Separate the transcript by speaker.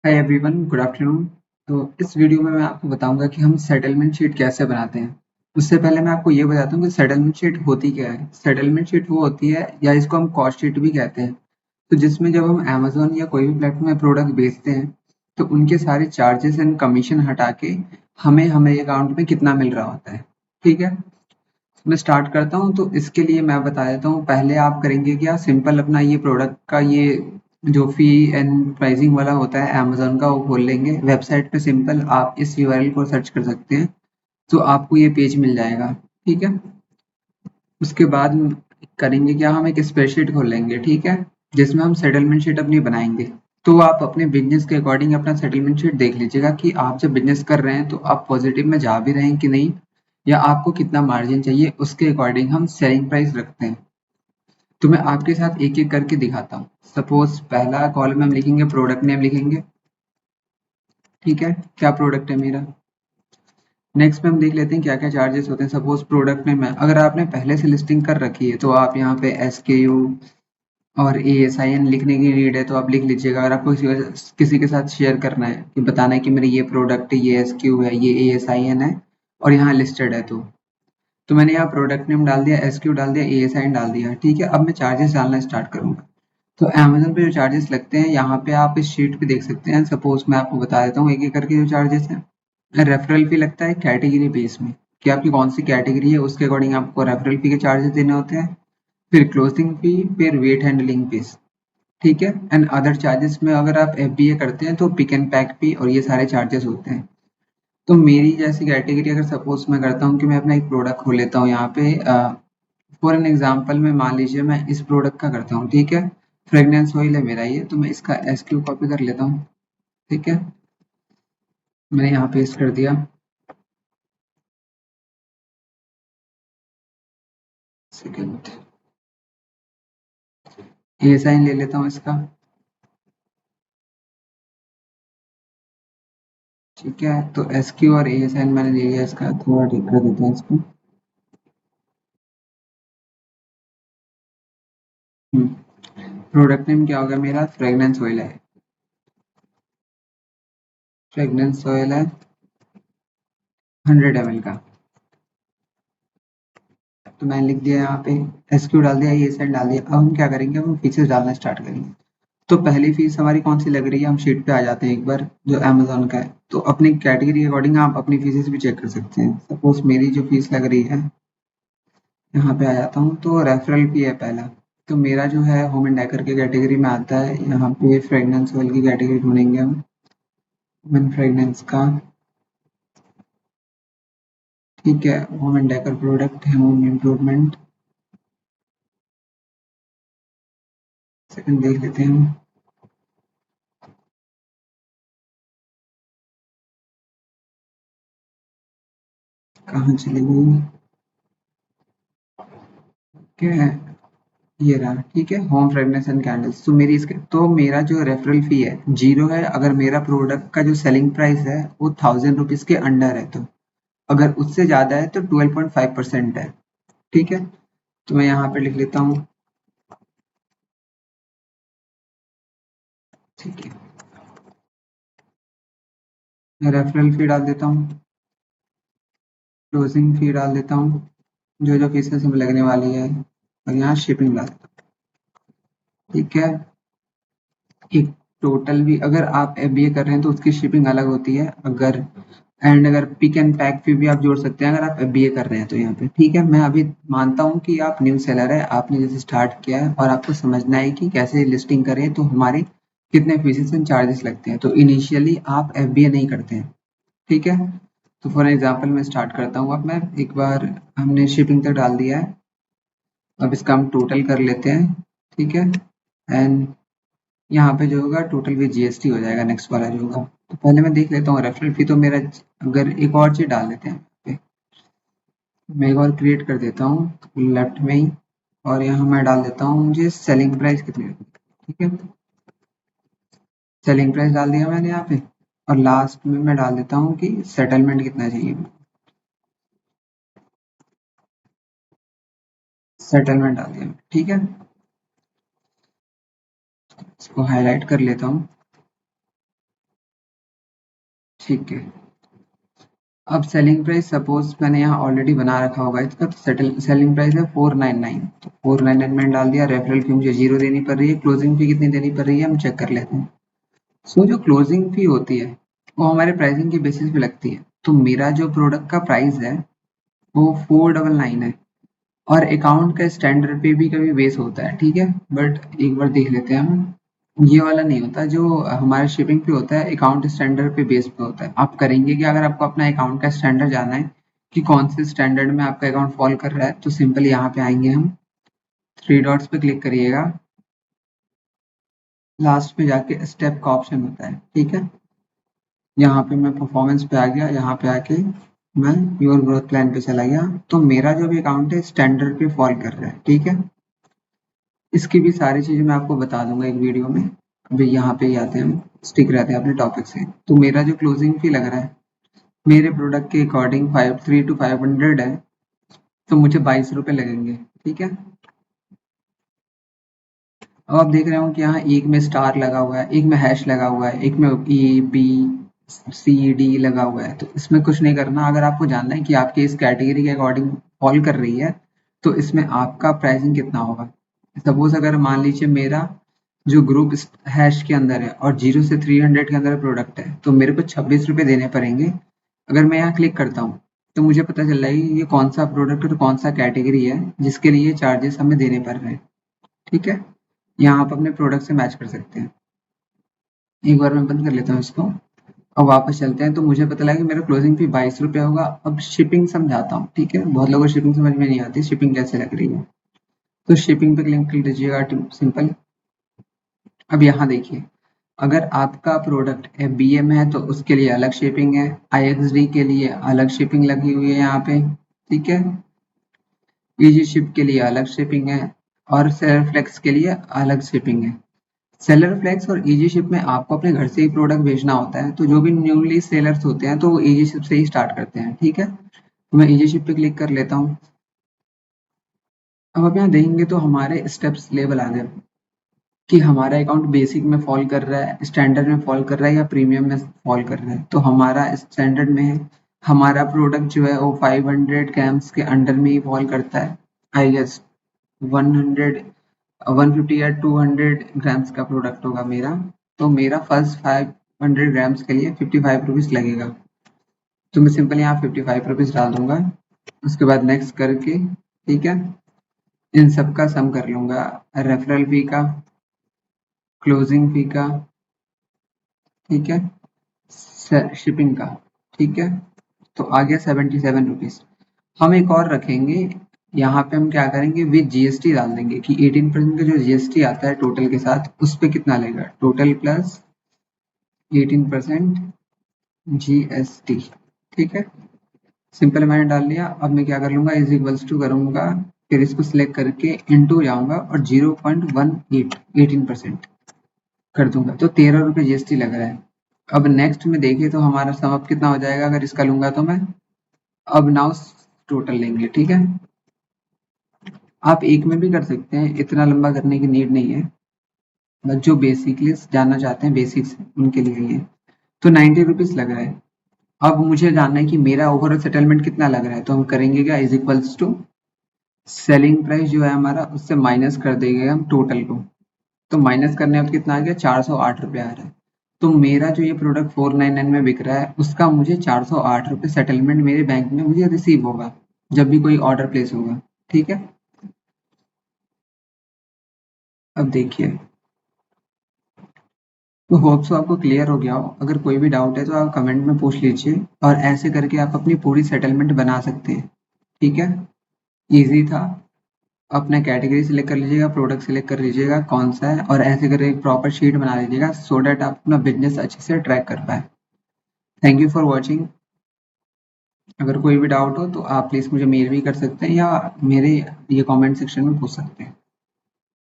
Speaker 1: Hi everyone, good afternoon. तो इस video में मैं आपको बताऊंगा कि हम सेटलमेंट शीट कैसे बनाते हैं। उससे पहले मैं आपको ये बताता हूँ कि सेटलमेंट शीट होती क्या है। सेटलमेंट शीट वो होती है, या इसको हम कॉस्ट शीट भी कहते हैं। तो जिसमें जब हम अमेजोन या कोई भी प्लेटफॉर्म में प्रोडक्ट बेचते हैं, तो उनके सारे चार्जेस एंड कमीशन हटा के हमें हमें अकाउंट में कितना मिल रहा होता है। ठीक है, मैं स्टार्ट करता हूँ। तो इसके लिए मैं बता देता हूँ, पहले आप करेंगे क्या, सिंपल अपना ये प्रोडक्ट का ये जो फी एंड प्राइसिंग वाला होता है अमेजोन का, वो खोल लेंगे। वेबसाइट पे सिंपल आप इस यूआरएल को सर्च कर सकते हैं, तो आपको ये पेज मिल जाएगा। ठीक है, उसके बाद करेंगे क्या, हम एक स्प्रेडशीट खोल लेंगे। ठीक है, जिसमें हम सेटलमेंट शीट अपनी बनाएंगे। तो आप अपने बिजनेस के अकॉर्डिंग अपना सेटलमेंट शीट देख लीजिएगा कि आप जब बिजनेस कर रहे हैं तो आप पॉजिटिव में जा भी रहे हैं कि नहीं, या आपको कितना मार्जिन चाहिए, उसके अकॉर्डिंग हम सेलिंग प्राइस रखते हैं। तो मैं आपके साथ एक एक करके दिखाता हूँ। सपोज पहला कॉलम हम लिखेंगे, प्रोडक्ट नेम लिखेंगे। ठीक है, क्या प्रोडक्ट है मेरा। नेक्स्ट में हम देख लेते हैं क्या क्या चार्जेस होते हैं। सपोज प्रोडक्ट नेम है, अगर आपने पहले से लिस्टिंग कर रखी है तो आप यहाँ पे SKU और ASIN लिखने की नीड है तो आप लिख लीजिएगा। अगर आपको किसी के साथ शेयर करना है कि बताना है कि मेरी ये प्रोडक्ट है, ये SKU है, ये ASIN है और यहाँ लिस्टेड है, तो मैंने यहाँ प्रोडक्ट नेम डाल दिया, SKU डाल दिया, ASIN डाल दिया। ठीक है, अब मैं चार्जेस डालना स्टार्ट करूंगा। तो अमेज़न पे जो चार्जेस लगते हैं, यहाँ पे आप इस शीट पे देख सकते हैं। सपोज मैं आपको बता देता हूँ एक एक करके जो चार्जेस हैं। रेफरल फी लगता है कैटेगरी बेस में, कि आपकी कौन सी कैटेगरी है उसके अकॉर्डिंग आपको रेफरल फी के चार्जेस देने होते हैं। फिर क्लोजिंग फी, फिर वेट हैंडलिंग फीस। ठीक है, एंड अदर चार्जेस में अगर आप FBA करते हैं तो पिक एंड पैक फी और ये सारे चार्जेस होते हैं। तो मेरी जैसी कैटेगरी अगर सपोज मैं करता हूँ कि मैं अपना एक प्रोडक्ट खोल लेता हूँ यहाँ पे, फॉर एन एग्जाम्पल में मान लीजिए मैं इस प्रोडक्ट का करता हूँ। ठीक है, फ्रेग्रेंस ऑयल है मेरा ये, तो मैं इसका SKU कॉपी कर लेता हूँ। ठीक है, मैंने यहाँ पेस्ट कर दिया। सेकंड, ये साइन ले लेता हूँ इसका। ठीक है, तो SKU और ए साइन मैंने ले लिया इसका, थोड़ा ठीक कर देते हैं इसको। प्रोडक्ट नेम क्या होगा मेरा, फ्रेग्रेंस ऑयल है। फ्रेग्रेंस ऑयल है 100 ml का। तो मैंने लिख दिया यहाँ पे, SKU डाल दिया, ये साइन डाल दिया। अब हम क्या करेंगे, हम फीचर्स डालना स्टार्ट करेंगे। तो पहली फीस हमारी कौन सी लग रही है, हम शीट पे आ जाते हैं एक बार, जो अमेजोन का है। तो अपनी कैटेगरी के अकॉर्डिंग आप अपनी फीसेस भी चेक कर सकते हैं। सपोज मेरी जो फीस लग रही है, यहाँ पे आ जाता हूँ, तो रेफरल फी है पहला। तो मेरा जो है होम एंड डेकर की कैटेगरी में आता है। यहाँ पे फ्रेग्रेंस ऑयल की कैटेगरी ढूंढेंगे हम, वुमेन फ्रेग्रेंस का। ठीक है, होम एंड डेकर प्रोडक्ट है, होम इम्प्रूवमेंट। सेकंड देख लेते हैं हम, कहाँ चली गई। क्या है, ये रहा। ठीक है, होम फ्रेगनेंस एंड कैंडल्स। तो मेरी इसके, तो मेरा जो रेफरल फी है 0 है, अगर मेरा प्रोडक्ट का जो सेलिंग प्राइस है वो 1000 रुपीज के अंडर है। तो अगर उससे ज्यादा है तो 12.5% है। ठीक है, तो मैं यहाँ पे लिख लेता हूँ। ठीक है, मैं रेफरल फी डाल देता हूँ, क्लोजिंग फी डाल देता हूँ, जो जो फीसेस में लगने वाली है, और यहाँ शिपिंग डाल देता हूँ। ठीक है, एक टोटल भी अगर आप FBA कर रहे हैं तो उसकी शिपिंग अलग होती है। अगर पिक एंड पैक फी भी आप जोड़ सकते हैं, अगर आप FBA कर रहे हैं तो यहाँ पे। ठीक है, मैं अभी मानता हूँ कि आप न्यू सेलर है, आपने जैसे स्टार्ट किया है और आपको समझना है कि कैसे लिस्टिंग करें, तो हमारे कितने फीसेस एंड चार्जेस लगते हैं। तो इनिशियली आप FBA नहीं करते हैं। ठीक है, तो फॉर एग्जाम्पल मैं स्टार्ट करता हूँ। अब मैं एक बार, हमने शिपिंग तक डाल दिया है, अब इसका हम टोटल कर लेते हैं। ठीक है, एंड यहाँ पे जो होगा टोटल विद GST हो जाएगा, नेक्स्ट वाला जो होगा। तो पहले मैं देख लेता हूँ रेफरल फी। तो मेरा, अगर एक और चीज डाल देते हैं पे, मैं एक और क्रिएट कर देता हूँ लेफ्ट में ही, और यहाँ मैं डाल देता हूँ मुझे सेलिंग प्राइस कितनी है। ठीक है, सेलिंग प्राइस डाल दिया मैंने यहाँ पे, और लास्ट में मैं डाल देता हूँ कि सेटलमेंट कितना चाहिए। सेटलमेंट डाल दिया। ठीक है, इसको हाईलाइट कर लेता हूँ। ठीक है। अब सेलिंग प्राइस सपोज मैंने यहाँ ऑलरेडी बना रखा होगा इसका, तो सेलिंग प्राइस है 499, तो 499 मैंने डाल दिया। रेफरल फी मुझे 0 देनी पड़ रही है। क्लोजिंग फी कितनी देनी पड़ रही है हम चेक कर लेते हैं। सो जो क्लोजिंग फी होती है वो हमारे प्राइसिंग के बेसिस पे लगती है। तो मेरा जो प्रोडक्ट का प्राइस है वो 499 है, और अकाउंट का स्टैंडर्ड पे भी कभी बेस होता है, ठीक है। बट एक बार देख लेते हैं हम, ये वाला नहीं होता। जो हमारा शिपिंग पे होता है अकाउंट स्टैंडर्ड पे बेस पे होता है। आप करेंगे कि अगर आपको अपना अकाउंट का स्टैंडर्ड जानना है कि कौन से स्टैंडर्ड में आपका अकाउंट फॉल कर रहा है, तो सिंपल यहाँ पे आएंगे हम, 3 डॉट्स पे क्लिक करिएगा, लास्ट में जाके स्टेप का ऑप्शन होता है, ठीक है। यहाँ पे मैं परफॉर्मेंस पे आ गया, यहाँ पे आके मैं योर ग्रोथ प्लान पे चला गया। तो मेरा जो भी अकाउंट है स्टैंडर्ड पे फॉल कर रहा है, ठीक है। इसकी भी सारी चीजें मैं आपको बता दूंगा एक वीडियो में। अभी यहाँ पे ही आते हैं हम, स्टिक रहते हैं अपने टॉपिक से। तो मेरा जो क्लोजिंग फी लग रहा है मेरे प्रोडक्ट के अकॉर्डिंग 3 to 500 है, तो मुझे 22 रुपये लगेंगे, ठीक है। अब आप देख रहे हो कि यहाँ एक में स्टार लगा हुआ है, एक में हैश लगा हुआ है, एक में ABCD लगा हुआ है। तो इसमें कुछ नहीं करना। अगर आपको जानना है कि आपके इस कैटेगरी के अकॉर्डिंग फॉल कर रही है तो इसमें आपका प्राइसिंग कितना होगा। सपोज अगर मान लीजिए मेरा जो ग्रुप हैश के अंदर है और 0 से 300 के अंदर प्रोडक्ट है, तो मेरे को 26 रुपये देने पड़ेंगे। अगर मैं यहाँ क्लिक करता हूँ तो मुझे पता चल रहा है कि ये कौन सा प्रोडक्ट और कौन सा कैटेगरी है जिसके लिए चार्जेस हमें देने पड़ रहे हैं, ठीक है। यहाँ आप अपने प्रोडक्ट से मैच कर सकते हैं। एक बार मैं बंद कर लेता हूँ इसको। अब वापस चलते हैं, तो मुझे पता लगा कि मेरा क्लोजिंग फी 22 रुपये होगा। अब शिपिंग समझाता हूँ, ठीक है। बहुत लोगों को शिपिंग समझ में नहीं आती, शिपिंग कैसे लग रही है। तो शिपिंग पे क्लिक कीजिएगा, सिंपल। अब यहाँ देखिए, अगर आपका प्रोडक्ट FBA में है तो उसके लिए अलग शिपिंग है, IXD के लिए अलग शिपिंग लगी हुई है यहाँ पे, ठीक है। इजी शिप के लिए अलग शिपिंग है, और सेलर फ्लेक्स के लिए अलग शिपिंग है। सेलर फ्लेक्स और इजी शिप में आपको अपने घर से ही प्रोडक्ट भेजना होता है। तो जो भी न्यूली सेलर्स होते हैं तो वो इजी शिप से ही स्टार्ट करते हैं, ठीक है। तो मैं इजी शिप पे क्लिक कर लेता हूँ। अब आप यहाँ देखेंगे तो हमारे स्टेप्स लेवल आ गए कि हमारा अकाउंट बेसिक में फॉल कर रहा है, स्टैंडर्ड में फॉल कर रहा है, या प्रीमियम में फॉल कर रहा है। तो हमारा स्टैंडर्ड में है। हमारा प्रोडक्ट जो है वो 500 ग्राम्स के अंडर में ही फॉल करता है। आई गेस 100 150 या 200 ग्राम्स का प्रोडक्ट होगा मेरा। तो मेरा फर्स्ट 500 ग्राम्स के लिए 55 रुपीज़ लगेगा। तो मैं सिंपल यहाँ 55 रुपीज़ डाल दूंगा। उसके बाद नेक्स्ट करके, ठीक है, इन सब का सम कर लूंगा, रेफरल फी का, क्लोजिंग फी का, ठीक है, शिपिंग का, ठीक है। तो आ गया 77 रुपीज़। हम एक और रखेंगे, यहाँ पे हम क्या करेंगे, विद GST डाल देंगे कि 18% का जो GST आता है टोटल के साथ उस पे कितना लेगा, टोटल प्लस 18% GST, ठीक है। सिंपल मैंने डाल लिया। अब मैं क्या कर लूंगा, इज इक्वल्स टू करूंगा, फिर इसको सिलेक्ट करके इनटू जाऊंगा और 0.18 18% कर दूंगा। तो 13 रुपये GST लग रहा है। अब नेक्स्ट में देखिए तो हमारा सम अप कितना हो जाएगा अगर इसका लूंगा तो मैं। अब नाउ टोटल लेंगे, ठीक है। आप एक में भी कर सकते हैं, इतना लंबा करने की नीड नहीं है। बस जो बेसिकली जानना चाहते हैं बेसिक्स उनके लिए ही है। तो 90 रुपीज़ लग रहा है। अब मुझे जानना है कि मेरा ओवरऑल सेटलमेंट कितना लग रहा है। तो हम करेंगे क्या, is equals to selling price जो है हमारा उससे माइनस कर देंगे हम टोटल को। तो माइनस करने में कितना आ गया, 408 रुपये आ रहा है। तो मेरा जो ये प्रोडक्ट 499 में बिक रहा है उसका मुझे 408 रुपये सेटलमेंट मेरे बैंक में मुझे रिसीव होगा जब भी कोई ऑर्डर प्लेस होगा, ठीक है। अब देखिए, तो होप सो आपको क्लियर हो गया हो। अगर कोई भी डाउट है तो आप कमेंट में पूछ लीजिए, और ऐसे करके आप अपनी पूरी सेटलमेंट बना सकते हैं, ठीक है। ईजी था। अपना कैटेगरी सिलेक्ट कर लीजिएगा, प्रोडक्ट सिलेक्ट कर लीजिएगा कौन सा है, और ऐसे करके एक प्रॉपर शीट बना लीजिएगा सो डैट आप अपना बिजनेस अच्छे से ट्रैक कर पाए। Thank you for watching. अगर कोई भी डाउट हो तो आप प्लीज़ मुझे मेल भी कर सकते हैं या मेरे ये कमेंट सेक्शन में पूछ सकते हैं।